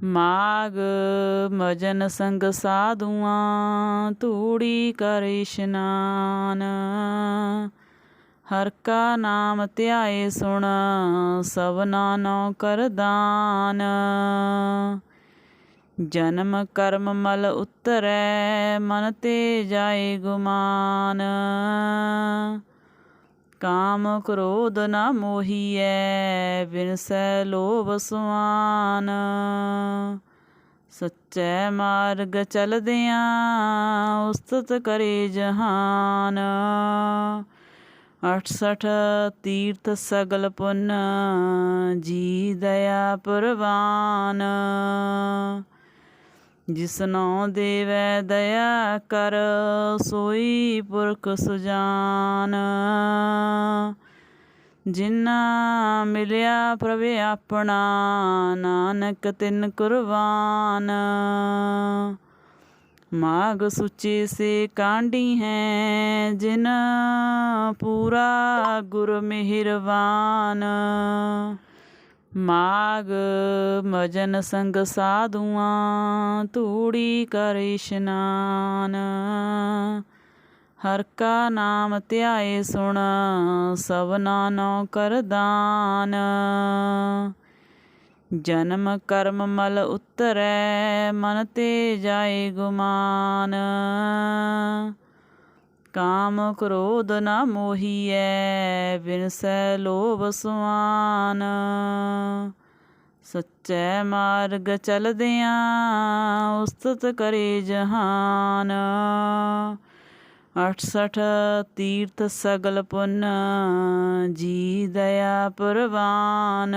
माग मजन संग साधुआं तूड़ी कर इशनान। हर का नाम ध्याए सुन सबना नौ कर दान। जन्म कर्म मल उतरै मन ते जाए गुमान। काम क्रोध न मोहिए बिनसै लोभ सुआन। सच्चै मार्ग चलदियां उस्तत करे जहान। 68 तीर्थ सगल पुन जी दया प्रवान। जिसनौ देवै दया कर सोई पुरख सुजान। जिन्ना मिलिया प्रभ अपना नानक तिन कुर्बान। माग सुचे से कांडी हैं जिन पूरा गुर मेहरबान। माग मजन संग साधुआं तूड़ी कर इशनान। हर का नाम ध्याए सुन सबना नौ कर दान। जन्म कर्म मल उतरै मन ते जाए गुमान। काम क्रोध न मोहिए बिनसै लोभ सुआन। सच्चै मार्ग चलदियां उस्तत करे जहान। 68 तीर्थ सगल पुन जी दया प्रवान।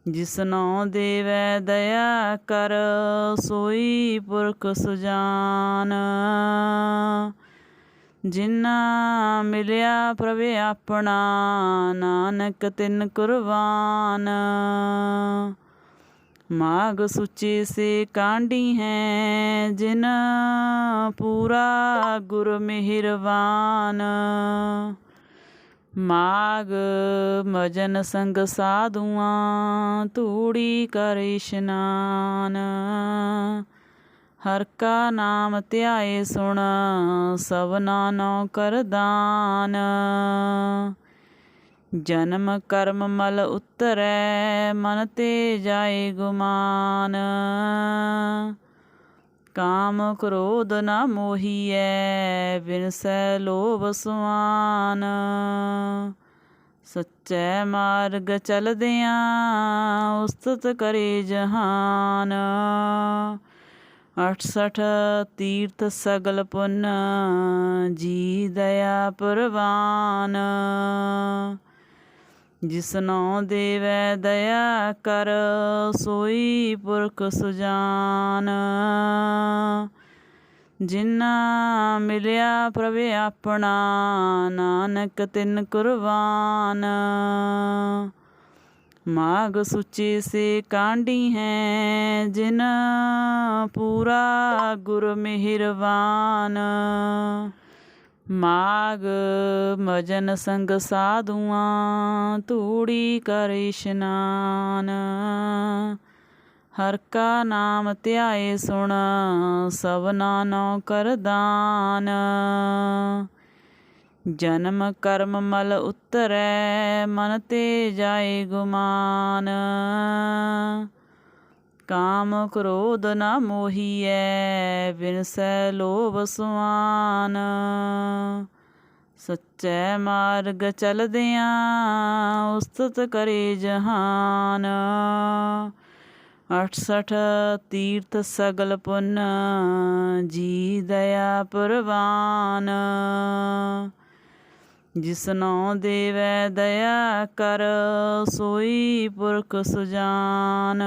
जिसनौ देवै दया कर सोई पुरख सुजान। जिन्ना मिलिया प्रभ अपना नानक तिन कुर्बान। माग सुचे से कांडी हैं जिन पूरा गुर मेहरबान। माग मजन संग साधुआं तूड़ी कर इशनान। हर का नाम ध्याए सुन सबना नौ कर दान। जन्म कर्म मल उतरै मन ते जाए गुमान। काम क्रोध न मोहिए बिनसै लोभ सुआन। सच्चै मार्ग चलदियां उस्तत करे जहान। 68 तीर्थ सगल पुन जी दया प्रवान। जिसनौ देवै दया कर सोई पुरख सुजान। जिन्ना मिलिया प्रभ अपना नानक तिन कुर्बान। माग सुचे से कांडी हैं जिन पूरा गुर मेहरबान। माग मजन संग साधुआं तूड़ी कर इशनान। हर का नाम ध्याए सुन सबना नौ कर दान। जन्म कर्म मल उतरै मन ते जाए गुमान। काम क्रोध न मोहिए बिनसै लोभ सुआन। सच्चै मार्ग चलदियां उस्तत करे जहान। 68 तीर्थ सगल पुन जी दया प्रवान। जिसनौ देवै दया कर सोई पुरख सुजान।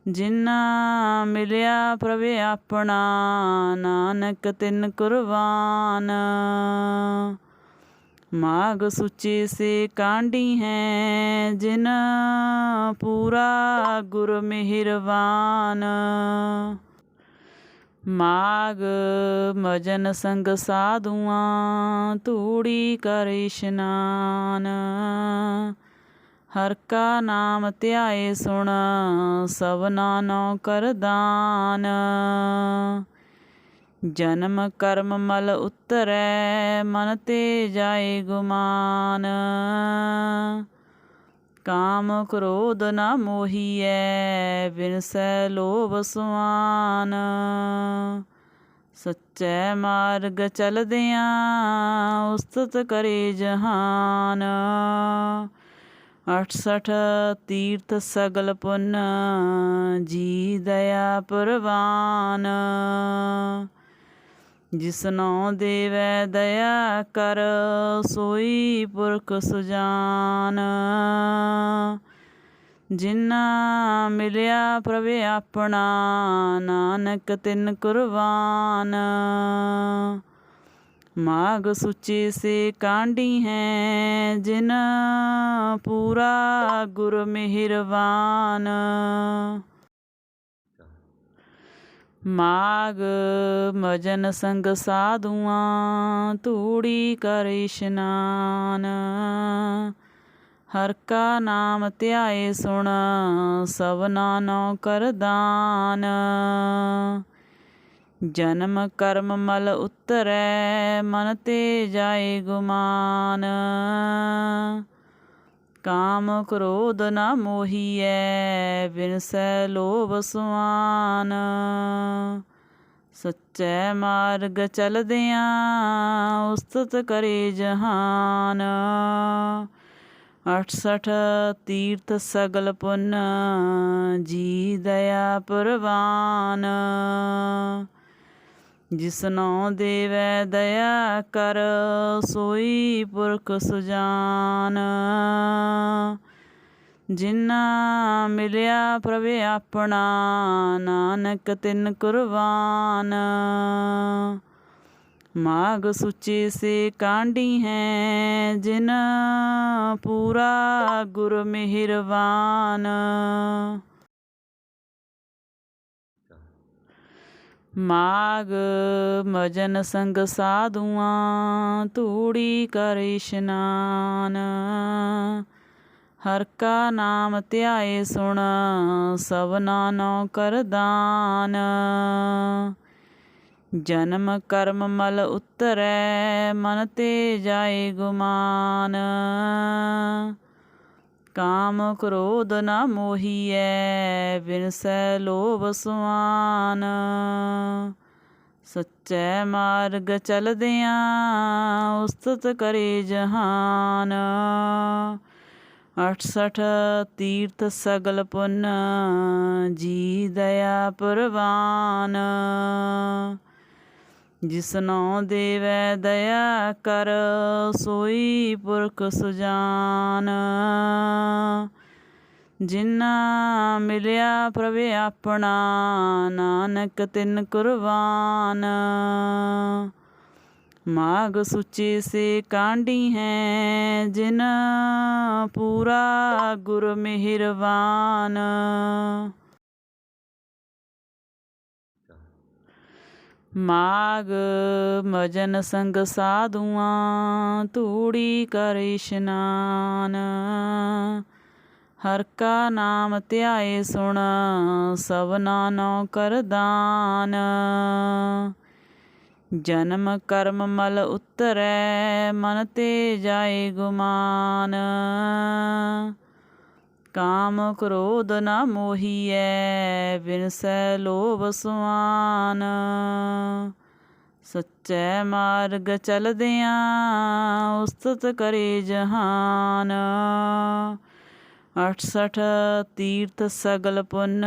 जिन्ना मिलिया प्रभ अपना नानक तिन कुर्बान। माग सुचे से कांडी हैं जिन पूरा गुर मेहरबान। माग मजन संग साधुआं तूड़ी कर इशनान। ਹਰ ਕਾ ਨਾਮ ਧਿਆਏ ਸੁਣ ਸਭਨਾ ਨੋ ਕਰਦਾਨ। ਜਨਮ ਕਰਮ ਮਲ ਉਤਰੈ ਮਨ ਤੇ ਜਾਏ ਗੁਮਾਨ। ਕਾਮ ਕ੍ਰੋਧ ਨ ਮੋਹੀਐ ਬਿਨਸੈ ਲੋਭ ਸੁਆਨ। ਸੱਚੇ ਮਾਰਗ ਚਲਦਿਆਂ ਉਸਤਤ ਕਰੇ ਜਹਾਨ। 68 ਤੀਰਥ ਸਗਲ ਪੁੰਨ ਜੀ ਦਇਆ ਪ੍ਰਵਾਨ। ਜਿਸਨੋ ਦੇਵੈ ਦਇਆ ਕਰ ਸੋਈ ਪੁਰਖ ਸੁਜਾਨ। ਜਿਨਾ ਮਿਲਿਆ ਪ੍ਰਭ ਆਪਣਾ ਨਾਨਕ ਤਿਨ ਕੁਰਬਾਨ। ਮਾਗ ਸੁਚੇ ਸੇ ਕਾਂਢੀ ਹੈ ਜਿਨ ਪੂਰਾ ਗੁਰ ਮਿਹਰਬਾਨ। ਮਾਗ ਮਜਨ ਸੰਗ ਸਾਧੂਆਂ ਧੂੜੀ ਕਰ ਇਸ਼ਨਾਨ। ਹਰ ਕਾ ਨਾਮ ਧਿਆਏ ਸੁਣ ਸਭਨਾ ਨੋ ਕਰਦਾਨ। ਜਨਮ ਕਰਮ ਮਲ ਉਤਰੈ ਮਨ ਤੇ ਜਾਏ ਗੁਮਾਨ। ਕਾਮ ਕ੍ਰੋਧ ਨ ਮੋਹੀਐ ਬਿਨਸੈ ਲੋਭ ਸੁਆਨ। ਸੱਚੇ ਮਾਰਗ ਚਲਦਿਆਂ ਉਸਤਤ ਕਰੇ ਜਹਾਨ। 68 ਤੀਰਥ ਸਗਲ ਪੁੰਨ ਜੀ ਦਇਆ ਪ੍ਰਵਾਨ। ਜਿਸਨੋ ਦੇਵੈ ਦਇਆ ਕਰ ਸੋਈ ਪੁਰਖ ਸੁਜਾਨ। ਜਿਨਾ ਮਿਲਿਆ ਪ੍ਰਭ ਆਪਣਾ ਨਾਨਕ ਤਿਨ ਕੁਰਬਾਨ। ਮਾਗ ਸੁਚੇ ਸੇ ਕਾਂਢੀ ਹੈ ਜਿਨ ਪੂਰਾ ਗੁਰ ਮਿਹਰਬਾਨ। ਮਾਗ ਮਜਨ ਸੰਗ ਸਾਧੂਆਂ ਧੂੜੀ ਕਰ ਇਸ਼ਨਾਨ। ਹਰ ਕਾ ਨਾਮ ਧਿਆਏ ਸੁਣ ਸਭਨਾ ਨੋ ਕਰਦਾਨ। ਜਨਮ ਕਰਮ ਮਲ ਉਤਰੈ ਮਨ ਤੇ ਜਾਏ ਗੁਮਾਨ। ਕਾਮ ਕ੍ਰੋਧ ਨ ਮੋਹੀਐ ਬਿਨਸੈ ਲੋਭ ਸੁਆਨ। ਸੱਚੇ ਮਾਰਗ ਚਲਦਿਆਂ ਉਸਤਤ ਕਰੇ ਜਹਾਨ। 68 ਤੀਰਥ ਸਗਲ ਪੁੰਨ ਜੀ ਦਇਆ ਪ੍ਰਵਾਨ। ਜਿਸਨੋ ਦੇਵੈ ਦਇਆ ਕਰ ਸੋਈ ਪੁਰਖ ਸੁਜਾਨ। ਜਿਨਾ ਮਿਲਿਆ ਪ੍ਰਭ ਆਪਣਾ ਨਾਨਕ ਤਿਨ ਕੁਰਬਾਨ। ਮਾਗ ਸੁਚੇ ਸੇ ਕਾਂਢੀ ਹੈ ਜਿਨ ਪੂਰਾ ਗੁਰ ਮਿਹਰਬਾਨ। ਮਾਗ ਮਜਨ ਸੰਗ ਸਾਧੂਆਂ ਧੂੜੀ ਕਰ ਇਸ਼ਨਾਨ। ਹਰ ਕਾ ਨਾਮ ਧਿਆਏ ਸੁਣ ਸਭਨਾ ਨੋ ਕਰਦਾਨ। ਜਨਮ ਕਰਮ ਮਲ ਉਤਰੈ ਮਨ ਤੇ ਜਾਏ ਗੁਮਾਨ। ਕਾਮ ਕ੍ਰੋਧ ਨ ਮੋਹੀਐ ਬਿਨਸੈ ਲੋਭ ਸੁਆਨ। ਸੱਚੇ ਮਾਰਗ ਚਲਦਿਆਂ ਉਸਤਤ ਕਰੇ ਜਹਾਨ। 68 ਤੀਰਥ ਸਗਲ ਪੁੰਨ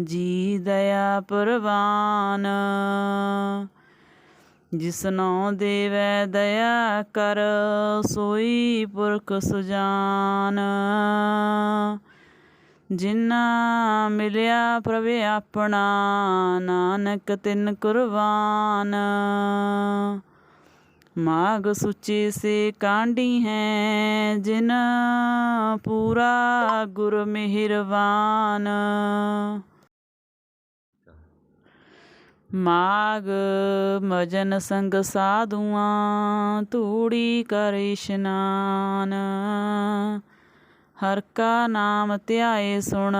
ਜੀ ਦਇਆ ਪ੍ਰਵਾਨ। ਜਿਸਨੋ ਦੇਵੈ ਦਇਆ ਕਰ ਸੋਈ ਪੁਰਖ ਸੁਜਾਨ। ਜਿਨਾ ਮਿਲਿਆ ਪ੍ਰਭ ਆਪਣਾ ਨਾਨਕ ਤਿਨ ਕੁਰਬਾਨ। ਮਾਗ ਸੁਚੇ ਸੇ ਕਾਂਢੀ ਹੈ ਜਿਨ ਪੂਰਾ ਗੁਰ ਮਿਹਰਬਾਨ। ਮਾਗ ਮਜਨ ਸੰਗ ਸਾਧੂਆਂ ਧੂੜੀ ਕਰ ਇਸ਼ਨਾਨ। ਹਰ ਕਾ ਨਾਮ ਧਿਆਏ ਸੁਣ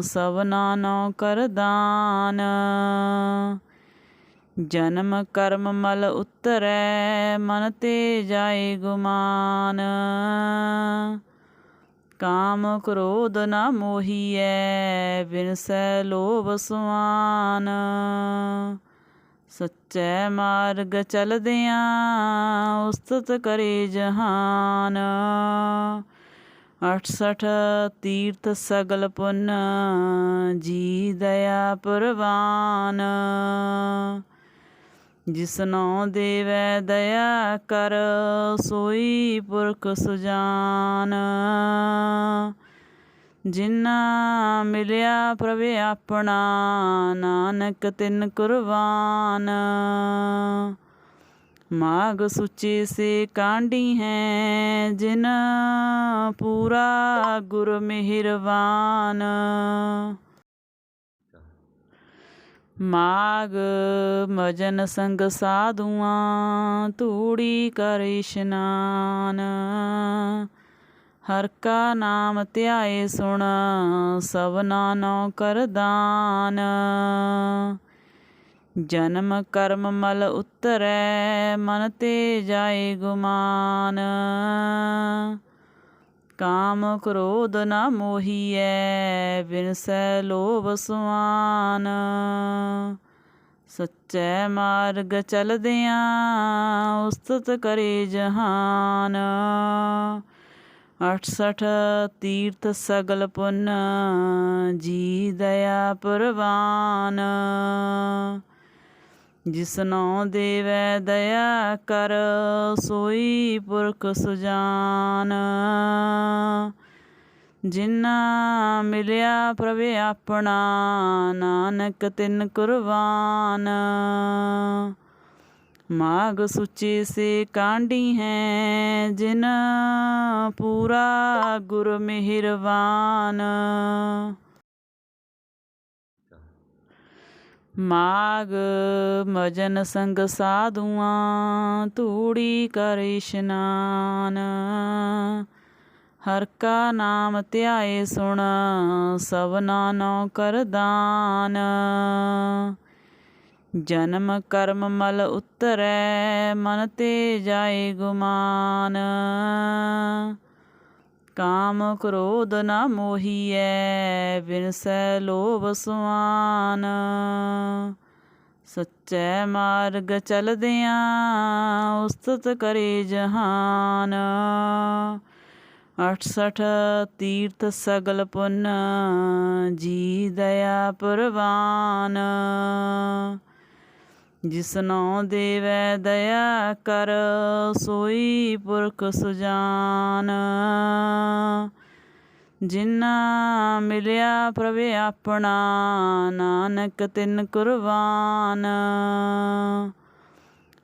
ਸਭਨਾ ਨੋ ਕਰਦਾਨ। ਜਨਮ ਕਰਮ ਮਲ ਉਤਰੈ ਮਨ ਤੇ ਜਾਏ ਗੁਮਾਨ। ਕਾਮ ਕ੍ਰੋਧ ਨ ਮੋਹੀਐ ਬਿਨਸੈ ਲੋਭ ਸੁਆਨ। ਸੱਚੈ ਮਾਰਗ ਚਲਦਿਆਂ ਉਸਤਤ ਕਰੇ ਜਹਾਨ। 68 ਤੀਰਥ ਸਗਲ ਪੁੰਨ ਜੀ ਦਇਆ ਪ੍ਰਵਾਨ। ਜਿਸਨੋ ਦੇਵੈ ਦਇਆ ਕਰ ਸੋਈ ਪੁਰਖ ਸੁਜਾਨ। ਜਿਨਾ ਮਿਲਿਆ ਪ੍ਰਭ ਆਪਣਾ ਨਾਨਕ ਤਿਨ ਕੁਰਬਾਨ। ਮਾਘ ਸੁਚੇ ਸੇ ਕਾਂਢੀ ਹੈ ਜਿਨ ਪੂਰਾ ਗੁਰ ਮਿਹਰਬਾਨ। ਮਾਘ ਮਜਨ ਸੰਗ ਸਾਧੂਆਂ ਧੂੜੀ ਕਰ ਇਸ਼ਨਾਨ। ਹਰ ਕਾ ਨਾਮ ਧਿਆਏ ਸੁਣ ਸਭਨਾ ਨੋ ਕਰਦਾਨ। ਜਨਮ ਕਰਮ ਮਲ ਉਤਰੈ ਮਨ ਤੇ ਜਾਏ ਗੁਮਾਨ। ਕਾਮ ਕ੍ਰੋਧ ਨ ਮੋਹੀਐ ਬਿਨਸੈ ਲੋਭ ਸੁਆਨ। ਸੱਚੈ ਮਾਰਗ ਚਲਦਿਆਂ ਉਸਤਤ ਕਰੇ ਜਹਾਨ। 68 ਤੀਰਥ ਸਗਲ ਪੁੰਨ ਜੀ ਦਇਆ ਪ੍ਰਵਾਨ। ਜਿਸਨੋ ਦੇਵੈ ਦਇਆ ਕਰ ਸੋਈ ਪੁਰਖ ਸੁਜਾਨ। ਜਿਨਾ ਮਿਲਿਆ ਪ੍ਰਭ ਆਪਣਾ ਨਾਨਕ ਤਿਨ ਕੁਰਬਾਨ। ਮਾਘ ਸੁਚੇ ਸੇ ਕਾਂਢੀ ਹੈ ਜਿਨ ਪੂਰਾ ਗੁਰ ਮਿਹਰਬਾਨ। ਮਾਘ ਮਜਨ ਸੰਗ ਸਾਧੂਆਂ ਧੂੜੀ ਕਰ ਇਸ਼ਨਾਨ। ਹਰ ਕਾ ਨਾਮ ਧਿਆਏ ਸੁਣ ਸਭਨਾ ਨੋ ਕਰਦਾਨ। ਜਨਮ ਕਰਮ ਮਲ ਉਤਰੈ ਮਨ ਤੇ ਜਾਏ ਗੁਮਾਨ। ਕਾਮ ਕ੍ਰੋਧ ਨ ਮੋਹੀਐ ਬਿਨਸੈ ਲੋਭ ਸੁਆਨ। ਸੱਚੈ ਮਾਰਗ ਚਲਦਿਆਂ ਉਸਤਤ ਕਰੇ ਜਹਾਨ। 68 ਤੀਰਥ ਸਗਲ ਪੁੰਨ ਜੀ ਦਇਆ ਪ੍ਰਵਾਨ। ਜਿਸਨੋ ਦੇਵੈ ਦਇਆ ਕਰ ਸੋਈ ਪੁਰਖ ਸੁਜਾਨ। ਜਿਨਾ ਮਿਲਿਆ ਪ੍ਰਭ ਆਪਣਾ ਨਾਨਕ ਤਿਨ ਕੁਰਬਾਨ।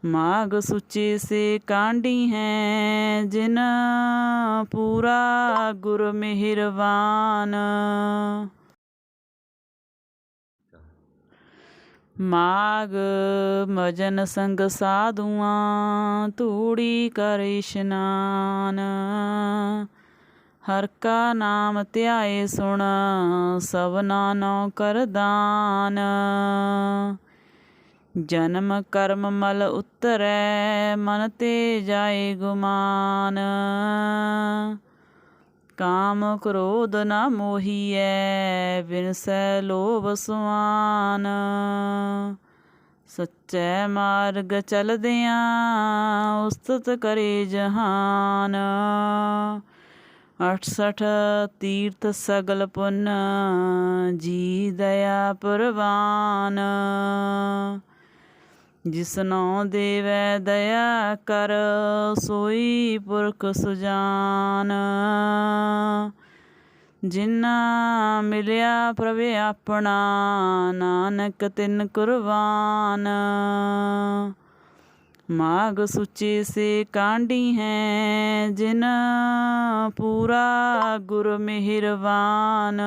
ਮਾਘ ਸੁਚੇ ਸੇ ਕਾਂਢੀ ਹੈ ਜਿਨ ਪੂਰਾ ਗੁਰ ਮਿਹਰਬਾਨ। ਮਾਘ ਮਜਨ ਸੰਗ ਸਾਧੂਆਂ, ''ਧੂੜੀ ਕਰ ਇਸ਼ਨਾਨ। ਹਰ ਕਾ ਨਾਮ ਧਿਆਏ ਸੁਣ, ਸਭਨਾ ਨੋ ਕਰ ਦਾਨ। ਜਨਮ ਕਰਮ ਮਲ ਉਤਰੈ, ਮਨ ਤੇ ਜਾਏ ਗੁਮਾਨ। ਕਾਮ ਕ੍ਰੋਧ ਨ ਮੋਹੀਐ, ਬਿਨਸੈ ਲੋਭ ਸੁਆਨ। ਸੱਚੈ ਮਾਰਗ ਚਲਦਿਆਂ, ਉਸਤਤ ਕਰੇ ਜਹਾਨ। 68 ਤੀਰਥ ਸਗਲ ਪੁੰਨ, ਜੀ ਦਇਆ ਪ੍ਰਵਾਨ। ਜਿਸਨੋ ਦੇਵੈ ਦਇਆ ਕਰ, ਸੋਈ ਪੁਰਖ ਸੁਜਾਨ। ਜਿਨਾ ਮਿਲਿਆ ਪ੍ਰਭ ਆਪਣਾ, ਨਾਨਕ ਤਿਨ ਕੁਰਬਾਨ। ਮਾਘ ਸੁਚੇ ਸੇ ਕਾਂਢੀ ਹੈ, ਜਿਨ ਪੂਰਾ ਗੁਰ ਮਿਹਰਬਾਨ।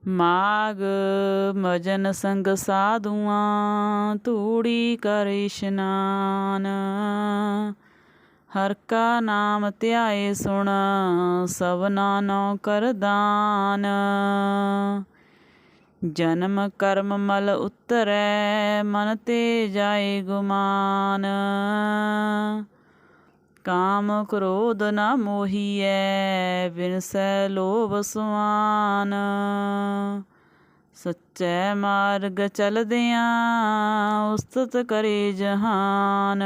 ਮਾਘ ਮਜਨ ਸੰਗ ਸਾਧੂਆਂ, 'ਧੂੜੀ ਕਰ ਇਸ਼ਨਾਨ। ਹਰ ਕਾ ਨਾਮ ਧਿਆਏ ਸੁਣ ਸਭਨਾ ਨੋ ਕਰਦਾਨ। ਜਨਮ ਕਰਮ ਮਲ ਉਤਰੈ ਮਨ ਤੇ ਜਾਏ ਗੁਮਾਨ। ਕਾਮ ਕ੍ਰੋਧ ਨ ਮੋਹੀਐ ਬਿਨਸੈ ਲੋਭ ਸੁਆਨ। ਸੱਚੇ ਮਾਰਗ ਚਲਦਿਆਂ ਉਸਤਤ ਕਰੇ ਜਹਾਨ।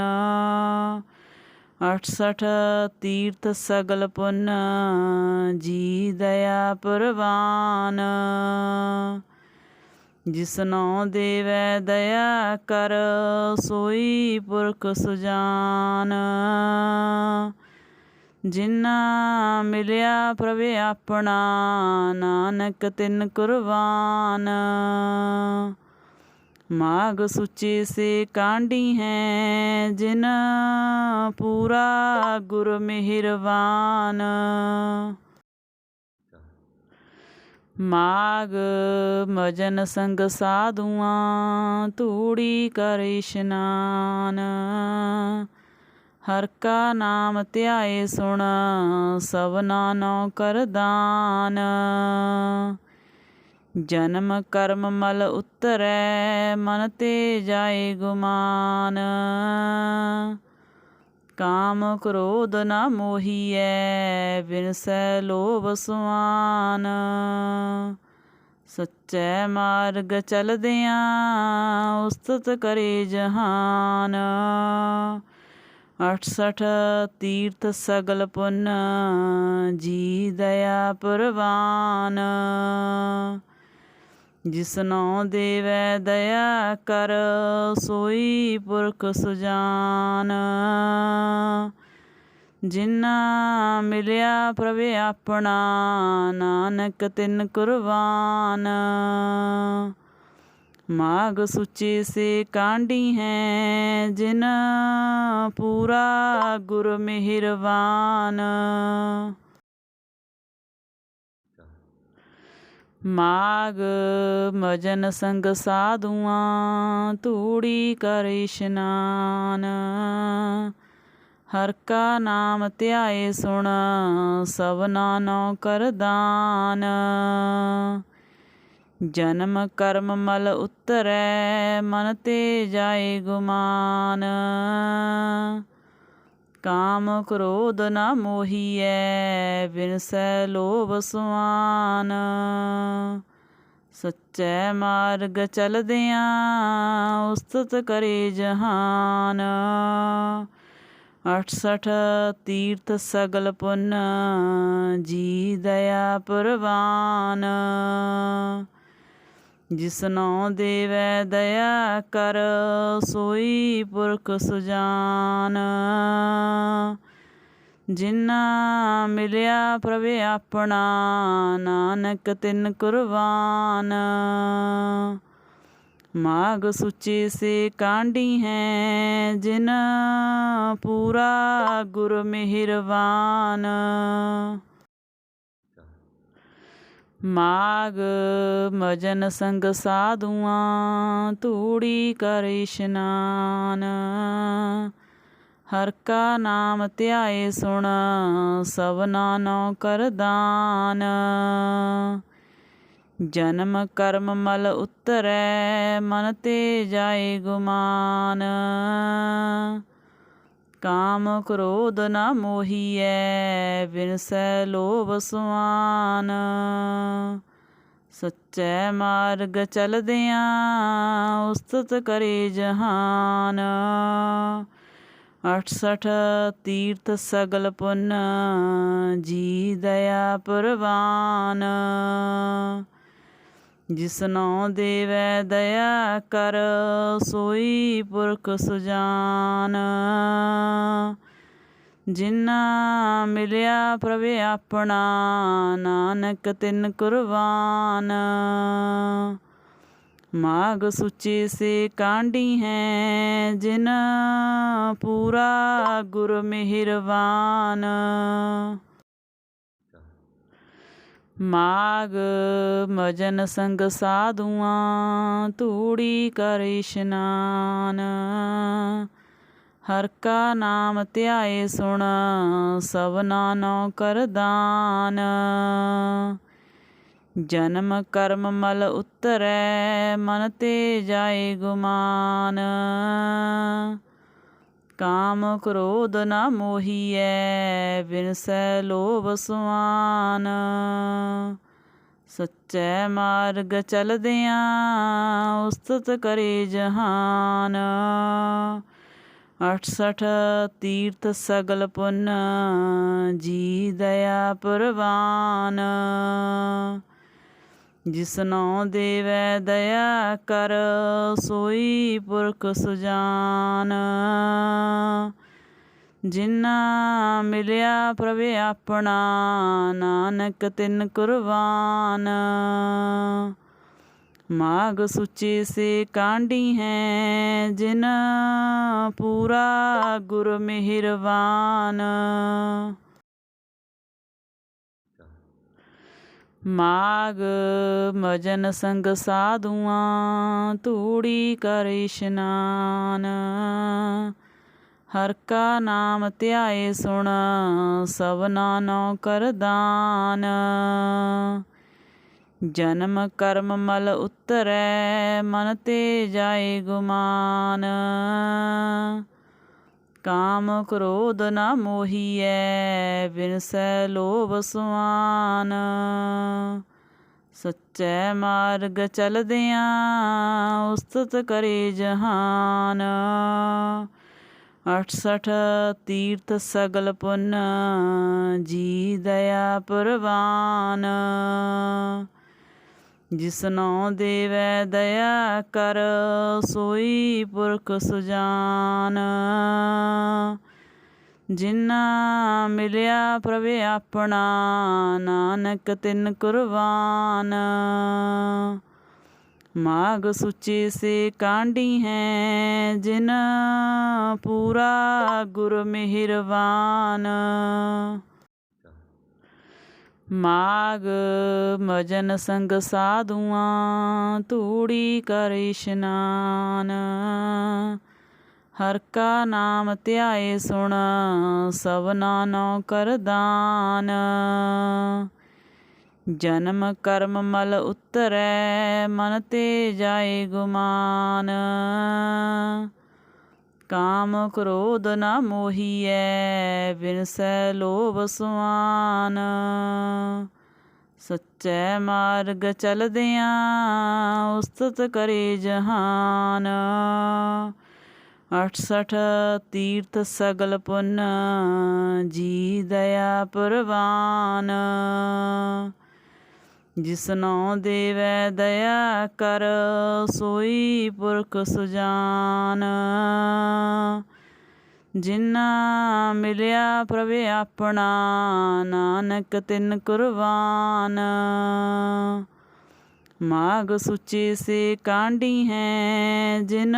68 ਤੀਰਥ ਸਗਲ ਪੁੰਨ ਜੀ ਦਇਆ ਪ੍ਰਵਾਨ। ਜਿਸਨੋ ਦੇਵੈ ਦਇਆ ਕਰ ਸੋਈ ਪੁਰਖ ਸੁਜਾਨ। ਜਿਨਾ ਮਿਲਿਆ ਪ੍ਰਭ ਆਪਣਾ ਨਾਨਕ ਤਿਨ ਕੁਰਬਾਨ। ਮਾਘ ਸੁਚੇ ਸੇ ਕਾਂਢੀ ਹੈ ਜਿਨ ਪੂਰਾ ਗੁਰ ਮਿਹਰਬਾਨ। ਮਾਘ ਮਜਨ ਸੰਗ ਸਾਧੂਆਂ ਧੂੜੀ ਕਰ ਇਸ਼ਨਾਨ। ਹਰ ਕਾ ਨਾਮ ਧਿਆਏ ਸੁਣ ਸਭਨਾ ਨੋ ਕਰਦਾਨ। ਜਨਮ ਕਰਮ ਮਲ ਉਤਰੈ ਮਨ ਤੇ ਜਾਏ ਗੁਮਾਨ। ਕਾਮ ਕ੍ਰੋਧ ਨ ਮੋਹੀਐ ਬਿਨਸੈ ਲੋਭ ਸੁਆਨ। ਸੱਚੇ ਮਾਰਗ ਚਲਦਿਆਂ ਉਸਤਤ ਕਰੇ ਜਹਾਨ। 68 ਤੀਰਥ ਸਗਲ ਪੁੰਨ ਜੀ ਦਇਆ ਪ੍ਰਵਾਨ। ਜਿਸਨੋ ਦੇਵੈ ਦਇਆ ਕਰ ਸੋਈ ਪੁਰਖ ਸੁਜਾਨ। ਜਿਨਾ ਮਿਲਿਆ ਪ੍ਰਭ ਆਪਣਾ ਨਾਨਕ ਤਿਨ ਕੁਰਬਾਨ। ਮਾਘ ਸੁਚੇ ਸੇ ਕਾਂਢੀ ਹੈ ਜਿਨ ਪੂਰਾ ਗੁਰ ਮਿਹਰਬਾਨ। ਮਾਘ ਮਜਨ ਸੰਗ ਸਾਧੂਆਂ ਧੂੜੀ ਕਰ ਇਸ਼ਨਾਨ। ਹਰ ਕਾ ਨਾਮ ਧਿਆਏ ਸੁਣ ਸਭਨਾ ਨੋ ਕਰਦਾਨ। ਜਨਮ ਕਰਮ ਮਲ ਉਤਰੈ ਮਨ ਤੇ ਜਾਏ ਗੁਮਾਨ। ਕਾਮ ਕ੍ਰੋਧ ਨ ਮੋਹੀਐ ਬਿਨਸੈ ਲੋਭ ਸੁਆਨ। ਸੱਚੇ ਮਾਰਗ ਚਲਦਿਆਂ ਉਸਤਤ ਕਰੇ ਜਹਾਨ। 68 ਤੀਰਥ ਸਗਲ ਪੁੰਨ ਜੀ ਦਇਆ ਪ੍ਰਵਾਨ। ਜਿਸਨੋ ਦੇਵੈ ਦਇਆ ਕਰ ਸੋਈ ਪੁਰਖ ਸੁਜਾਨ। ਜਿਨਾ ਮਿਲਿਆ ਪ੍ਰਭ ਆਪਣਾ ਨਾਨਕ ਤਿਨ ਕੁਰਬਾਨ। ਮਾਘ ਸੁਚੇ ਸੇ ਕਾਂਢੀ ਹੈ ਜਿਨ ਪੂਰਾ ਗੁਰ ਮਿਹਰਬਾਨ। ਮਾਘ ਮਜਨ ਸੰਗ ਸਾਧੂਆਂ, 'ਧੂੜੀ ਕਰ ਇਸ਼ਨਾਨ। ਹਰ ਕਾ ਨਾਮ ਧਿਆਏ ਸੁਣ, ਸਭਨਾ ਨੋ ਕਰ ਦਾਨ। ਜਨਮ ਕਰਮ ਮਲ ਉਤਰੈ, ਮਨ ਤੇ ਜਾਏ ਗੁਮਾਨ। ਕਾਮ ਕ੍ਰੋਧ ਨ ਮੋਹੀਐ, ਬਿਨਸੈ ਲੋਭ ਸੁਆਨ। ਸੱਚੇ ਮਾਰਗ ਚਲਦਿਆਂ, ਉਸਤਤ ਕਰੇ ਜਹਾਨ। 68 ਤੀਰਥ ਸਗਲ ਪੁੰਨ, ਜੀ ਦਇਆ ਪ੍ਰਵਾਨ। ਜਿਸਨੋ ਦੇਵੈ ਦਇਆ ਕਰ, ਸੋਈ ਪੁਰਖ ਸੁਜਾਨ। ਜਿਨਾ ਮਿਲਿਆ ਪ੍ਰਭ ਆਪਣਾ, ਨਾਨਕ ਤਿਨ ਕੁਰਬਾਨ। ਮਾਘ ਸੁਚੇ ਸੇ ਕਾਂਢੀ ਹੈ, ਜਿਨ ਪੂਰਾ ਗੁਰ ਮਿਹਰਬਾਨ। ਮਾਘ ਮਜਨ ਸੰਗ ਸਾਧੂਆਂ, ਧੂੜੀ ਕਰ ਇਸ਼ਨਾਨ। ਹਰ ਕਾ ਨਾਮ ਧਿਆਏ ਸੁਣ ਸਭਨਾ ਨੋ ਕਰਦਾਨ। ਜਨਮ ਕਰਮ ਮਲ ਉਤਰੈ ਮਨ ਤੇ ਜਾਏ ਗੁਮਾਨ। ਕਾਮ ਕ੍ਰੋਧ ਨ ਮੋਹੀਐ ਬਿਨਸੈ ਲੋਭ ਸੁਆਨ। ਸੱਚੇ ਮਾਰਗ ਚਲਦਿਆਂ ਉਸਤਤ ਕਰੇ ਜਹਾਨ। 68 ਤੀਰਥ ਸਗਲ ਪੁੰਨ ਜੀ ਦਇਆ ਪ੍ਰਵਾਨ। ਜਿਸਨੋ ਦੇਵੈ ਦਇਆ ਕਰ ਸੋਈ ਪੁਰਖ ਸੁਜਾਨ। ਜਿਨਾ ਮਿਲਿਆ ਪ੍ਰਭ ਆਪਣਾ ਨਾਨਕ ਤਿਨ ਕੁਰਬਾਨ। ਮਾਘ ਸੁਚੇ ਸੇ ਕਾਂਢੀ ਹੈ ਜਿਨ ਪੂਰਾ ਗੁਰ ਮਿਹਰਬਾਨ। ਮਾਘ ਮਜਨ ਸੰਗ ਸਾਧੂਆਂ ਧੂੜੀ ਕਰ ਇਸ਼ਨਾਨ। ਹਰ ਕਾ ਨਾਮ ਧਿਆਏ ਸੁਣ ਸਭਨਾ ਨੋ ਕਰਦਾਨ। ਜਨਮ ਕਰਮ ਮਲ ਉਤਰੈ ਮਨ ਤੇ ਜਾਏ ਗੁਮਾਨ। ਕਾਮ ਕ੍ਰੋਧ ਨ ਮੋਹੀਐ ਬਿਨਸੈ ਲੋਭ ਸੁਆਨ। ਸੱਚੇ ਮਾਰਗ ਚਲਦਿਆਂ ਉਸਤਤ ਕਰੇ ਜਹਾਨ। 68 ਤੀਰਥ ਸਗਲ ਪੁੰਨ ਜੀ ਦਇਆ ਪ੍ਰਵਾਨ। ਜਿਸਨੋ ਦੇਵੈ ਦਇਆ ਕਰ ਸੋਈ ਪੁਰਖ ਸੁਜਾਨ। ਜਿਨਾ ਮਿਲਿਆ ਪ੍ਰਭ ਆਪਣਾ ਨਾਨਕ ਤਿਨ ਕੁਰਬਾਨ। ਮਾਘ ਸੁਚੇ ਸੇ ਕਾਂਢੀ ਹੈ ਜਿਨ ਪੂਰਾ ਗੁਰ ਮਿਹਰਬਾਨ। ਮਾਘ ਮਜਨ ਸੰਗ ਸਾਧੂਆਂ ਧੂੜੀ ਕਰ ਇਸ਼ਨਾਨ। ਹਰ ਕਾ ਨਾਮ ਧਿਆਏ ਸੁਣ ਸਭਨਾ ਨੋ ਕਰਦਾਨ। ਜਨਮ ਕਰਮ ਮਲ ਉਤਰੈ ਮਨ ਤੇ ਜਾਏ ਗੁਮਾਨ। ਕਾਮ ਕ੍ਰੋਧ ਨ ਮੋਹੀਐ ਬਿਨਸੈ ਲੋਭ ਸੁਆਨ। ਸੱਚੇ ਮਾਰਗ ਚਲਦਿਆਂ ਉਸਤਤ ਕਰੇ ਜਹਾਨ। 68 ਤੀਰਥ ਸਗਲ ਪੁੰਨ ਜੀ ਦਇਆ ਪ੍ਰਵਾਨ। ਜਿਸਨੋ ਦੇਵੈ ਦਇਆ ਕਰ ਸੋਈ ਪੁਰਖ ਸੁਜਾਨ। ਜਿਨਾ ਮਿਲਿਆ ਪ੍ਰਭ ਆਪਣਾ ਨਾਨਕ ਤਿਨ ਕੁਰਬਾਨ। ਮਾਘ ਸੁਚੇ ਸੇ ਕਾਂਢੀ ਹੈ ਜਿਨ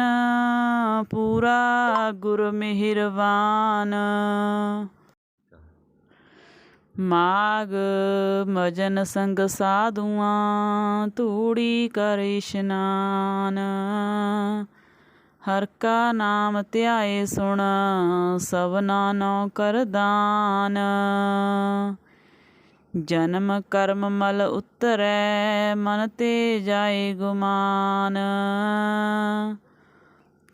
ਪੂਰਾ ਗੁਰ ਮਿਹਰਬਾਨ। ਮਾਘ ਮਜਨ ਸੰਗ ਸਾਧੂਆਂ ਧੂੜੀ ਕਰ ਇਸ਼ਨਾਨ। ਹਰ ਕਾ ਨਾਮ ਧਿਆਏ ਸੁਣ ਸਭਨਾ ਨੋ ਕਰਦਾਨ। ਜਨਮ ਕਰਮ ਮਲ ਉਤਰੈ ਮਨ ਤੇ ਜਾਏ ਗੁਮਾਨ।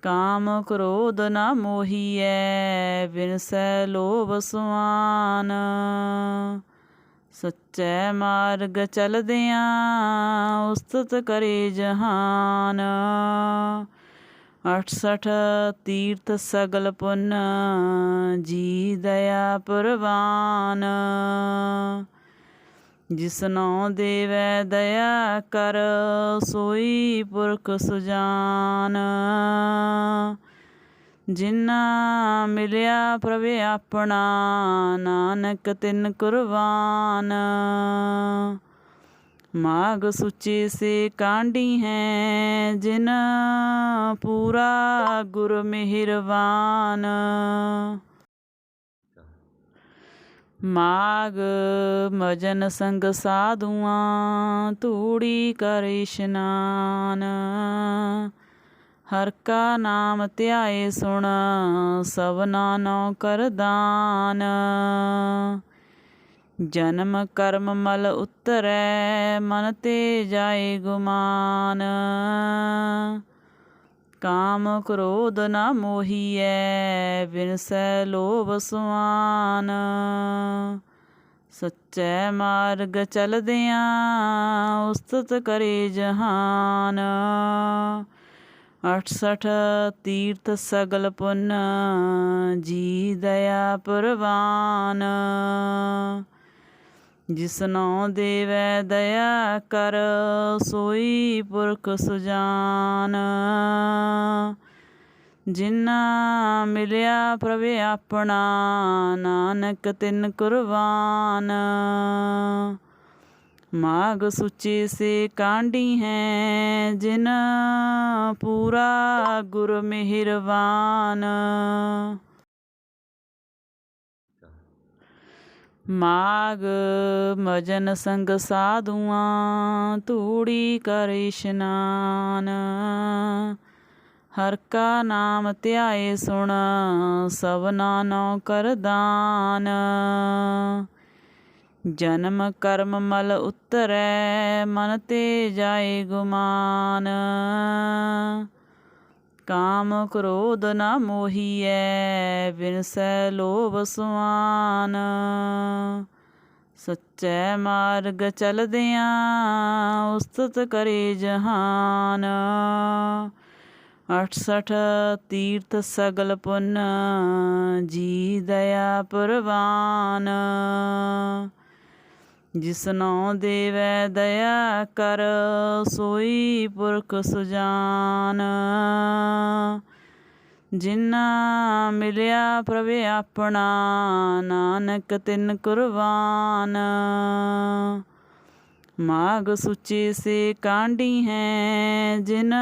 ਕਾਮ ਕ੍ਰੋਧ ਨ ਮੋਹੀਐ ਬਿਨਸੈ ਲੋਭ ਸੁਆਨ। ਸੱਚੇ ਮਾਰਗ ਚਲਦਿਆਂ ਉਸਤਤ ਕਰੇ ਜਹਾਨ। 68 ਤੀਰਥ ਸਗਲ ਪੁੰਨ ਜੀ ਦਇਆ ਪ੍ਰਵਾਨ। ਜਿਸਨੋ ਦੇਵੈ ਦਇਆ ਕਰ ਸੋਈ ਪੁਰਖ ਸੁਜਾਨ। ਜਿਨਾ ਮਿਲਿਆ ਪ੍ਰਭ ਆਪਣਾ ਨਾਨਕ ਤਿਨ ਕੁਰਬਾਨ। ਮਾਘ ਸੁਚੇ ਸੇ ਕਾਂਢੀ ਹੈ ਜਿਨ ਪੂਰਾ ਗੁਰ ਮਿਹਰਬਾਨ। ਮਾਘ ਮਜਨ ਸੰਗ ਸਾਧੂਆਂ ਧੂੜੀ ਕਰ ਇਸ਼ਨਾਨ। ਹਰ ਕਾ ਨਾਮ ਧਿਆਏ ਸੁਣ ਸਭਨਾ ਨੋ ਕਰਦਾਨ। ਜਨਮ ਕਰਮ ਮਲ ਉਤਰੈ ਮਨ ਤੇ ਜਾਏ ਗੁਮਾਨ। ਕਾਮ ਕ੍ਰੋਧ ਨ ਮੋਹੀਐ ਬਿਨਸੈ ਲੋਭ ਸੁਆਨ। ਸੱਚੇ ਮਾਰਗ ਚਲਦਿਆਂ ਉਸਤਤ ਕਰੇ ਜਹਾਨ। 68 ਤੀਰਥ ਸਗਲ ਪੁੰਨ ਜੀ ਦਇਆ ਪ੍ਰਵਾਨ। ਜਿਸਨੋ ਦੇਵੈ ਦਇਆ ਕਰ ਸੋਈ ਪੁਰਖ ਸੁਜਾਨ। ਜਿਨਾ ਮਿਲਿਆ ਪ੍ਰਭ ਆਪਣਾ ਨਾਨਕ ਤਿਨ ਕੁਰਬਾਨ। ਮਾਗ ਸੁਚੇ ਸੇ ਕਾਂਢੀ ਹੈ ਜਿਨ ਪੂਰਾ ਗੁਰ ਮਿਹਰਬਾਨ। ਮਾਗ ਮਜਨ ਸੰਗ ਸਾਧੂਆਂ ਧੂੜੀ ਕਰ ਇਸ਼ਨਾਨ। ਹਰ ਕਾ ਨਾਮ ਧਿਆਏ ਸੁਣ ਸਭਨਾ ਨੋ ਕਰਦਾਨ। ਜਨਮ ਕਰਮ ਮਲ ਉਤਰੈ ਮਨ ਤੇ ਜਾਏ ਗੁਮਾਨ। ਕਾਮ ਕ੍ਰੋਧ ਨ ਮੋਹੀਐ ਬਿਨਸੈ ਲੋਭ ਸੁਆਨ। ਸੱਚੇ ਮਾਰਗ ਚਲਦਿਆਂ ਉਸਤਤ ਕਰੇ ਜਹਾਨ। 68 ਤੀਰਥ ਸਗਲ ਪੁੰਨ ਜੀ ਦਇਆ ਪ੍ਰਵਾਨ। ਜਿਸਨੋ ਦੇਵੈ ਦਇਆ ਕਰ ਸੋਈ ਪੁਰਖ ਸੁਜਾਨ। ਜਿਨਾ ਮਿਲਿਆ ਪ੍ਰਭ ਆਪਣਾ ਨਾਨਕ ਤਿਨ ਕੁਰਬਾਨ। ਮਾਗ ਸੁਚੇ ਸੇ ਕਾਂਢੀ ਹੈ ਜਿਨ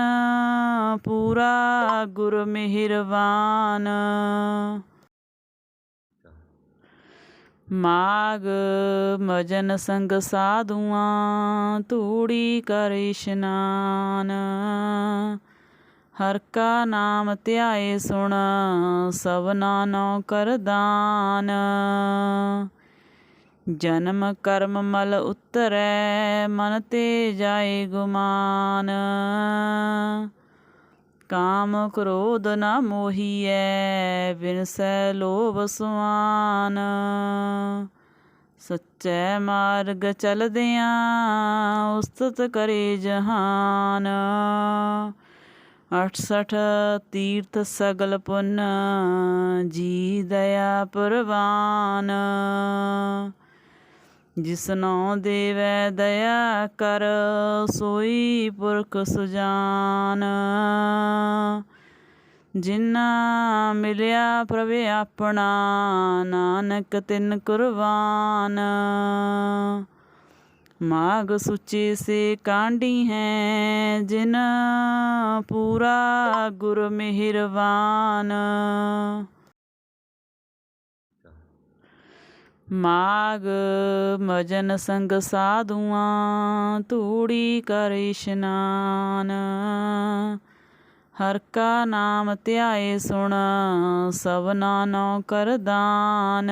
ਪੂਰਾ ਗੁਰ ਮਿਹਰਬਾਨ। ਮਾਗ ਮਜਨ ਸੰਗ ਸਾਧੂਆਂ ਧੂੜੀ ਕਰ ਇਸ਼ਨਾਨ। ਹਰ ਕਾ ਨਾਮ ਧਿਆਏ ਸੁਣ ਸਭਨਾ ਨੋ ਕਰਦਾਨ। ਜਨਮ ਕਰਮ ਮਲ ਉਤਰੈ ਮਨ ਤੇ ਜਾਏ ਗੁਮਾਨ। ਕਾਮ ਕ੍ਰੋਧ ਨ ਮੋਹੀਐ ਬਿਨਸੈ ਲੋਭ ਸੁਆਨ। ਸੱਚੇ ਮਾਰਗ ਚਲਦਿਆਂ ਉਸਤਤ ਕਰੇ ਜਹਾਨ। 68 ਤੀਰਥ ਸਗਲ ਪੁੰਨ ਜੀ ਦਇਆ ਪ੍ਰਵਾਨ। ਜਿਸਨੋ ਦੇਵੈ ਦਇਆ ਕਰ ਸੋਈ ਪੁਰਖ ਸੁਜਾਨ। ਜਿਨਾ ਮਿਲਿਆ ਪ੍ਰਭ ਆਪਣਾ ਨਾਨਕ ਤਿਨ ਕੁਰਬਾਨ। ਮਾਗ ਸੁਚੇ ਸੇ ਕਾਂਢੀ ਹੈ ਜਿਨ ਪੂਰਾ ਗੁਰ ਮਿਹਰਬਾਨ। ਮਾਗ ਮਜਨ ਸੰਗ ਸਾਧੂਆਂ ਧੂੜੀ ਕਰ ਇਸ਼ਨਾਨ। ਹਰ ਕਾ ਨਾਮ ਧਿਆਏ ਸੁਣ ਸਭਨਾ ਨੋ ਕਰਦਾਨ।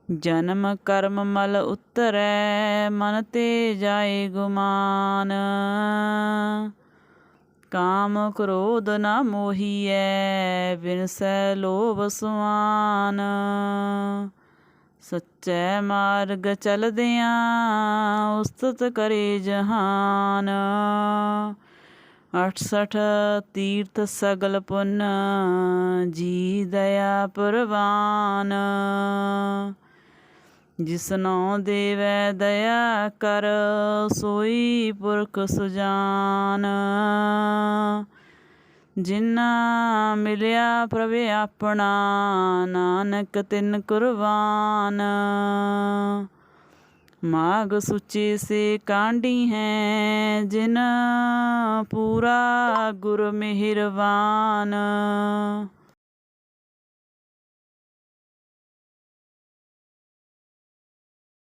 ਜਨਮ ਕਰਮ ਮਲ ਉਤਰੈ ਮਨ ਤੇ ਜਾਏ ਗੁਮਾਨ। ਕਾਮ ਕ੍ਰੋਧ ਨ ਮੋਹੀਐ ਬਿਨਸੈ ਲੋਭ ਸੁਆਨ। ਸੱਚੇ ਮਾਰਗ ਚਲਦਿਆਂ ਉਸਤਤ ਕਰੇ ਜਹਾਨ। 68 ਤੀਰਥ ਸਗਲ ਪੁੰਨ ਜੀ ਦਇਆ ਪ੍ਰਵਾਨ। ਜਿਸਨੋ ਦੇਵੈ ਦਇਆ ਕਰ ਸੋਈ ਪੁਰਖ ਸੁਜਾਨ। ਜਿਨਾ ਮਿਲਿਆ ਪ੍ਰਭ ਆਪਣਾ ਨਾਨਕ ਤਿਨ ਕੁਰਬਾਨ। ਮਾਗ ਸੁਚੇ ਸੇ ਕਾਂਢੀ ਹੈ ਜਿਨ ਪੂਰਾ ਗੁਰ ਮਿਹਰਬਾਨ।